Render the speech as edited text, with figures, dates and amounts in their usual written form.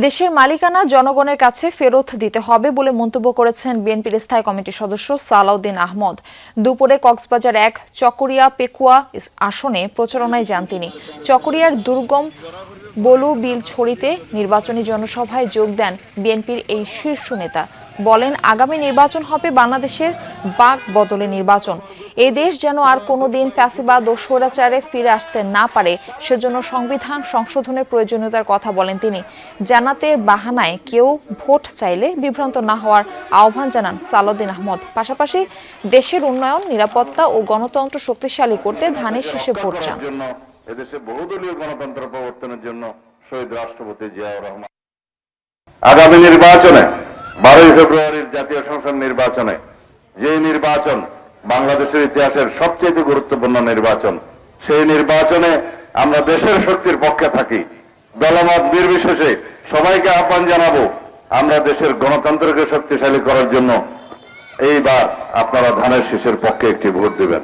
দেশের মালিকানা জনগণের কাছে ফেরত দিতে হবে বলে মন্তব্য করেছেন বিএনপির স্থায়ী কমিটির সদস্য সালাউদ্দিন আহমদ। দুপুরে কক্সবাজার ১ চকরিয়া পেকুয়া আসনে প্রচারণায় যান তিনি। চকরিয়ার দুর্গম বলু বিল ছড়িতে নির্বাচনী জনসভায় যোগ দেন বিএনপির এই শীর্ষ নেতা। বলেন, আগামী নির্বাচন হবে বাংলাদেশের বাক বদলে নির্বাচন। এই দেশ যেন আর কোনোদিন ফ্যাসিবাদ ও স্বৈরাচারে ফিরে আসতে না পারে, সেজন্য সংবিধান সংশোধনের প্রয়োজনীয়তার কথা বলেন তিনি। জান্নাতের বাহানায় কেউ ভোট চাইলে বিভ্রান্ত না হওয়ার আহ্বান জানান সালাউদ্দিন আহমদ। পাশাপাশি দেশের উন্নয়ন, নিরাপত্তা ও গণতন্ত্র শক্তিশালী করতে ধানের শীষে ভোট চান। এদেশে বহুদলীয় গণতন্ত্র প্রবর্তনের জন্য শহীদ রাষ্ট্রপতি জিয়াউর রহমান আগামী নির্বাচনে 12 ফেব্রুয়ারির জাতীয় সংসদ নির্বাচনে, যে নির্বাচন বাংলাদেশের ইতিহাসের সবচেয়ে গুরুত্বপূর্ণ নির্বাচন, সেই নির্বাচনে আমরা দেশের শক্তির পক্ষে থাকি। দলমত নির্বিশেষে সবাইকে আহ্বান জানাবো, আমরা দেশের গণতন্ত্রকে শক্তিশালী করার জন্য এইবার আপনারা ধানের শীষের পক্ষে একটি ভোট দেবেন।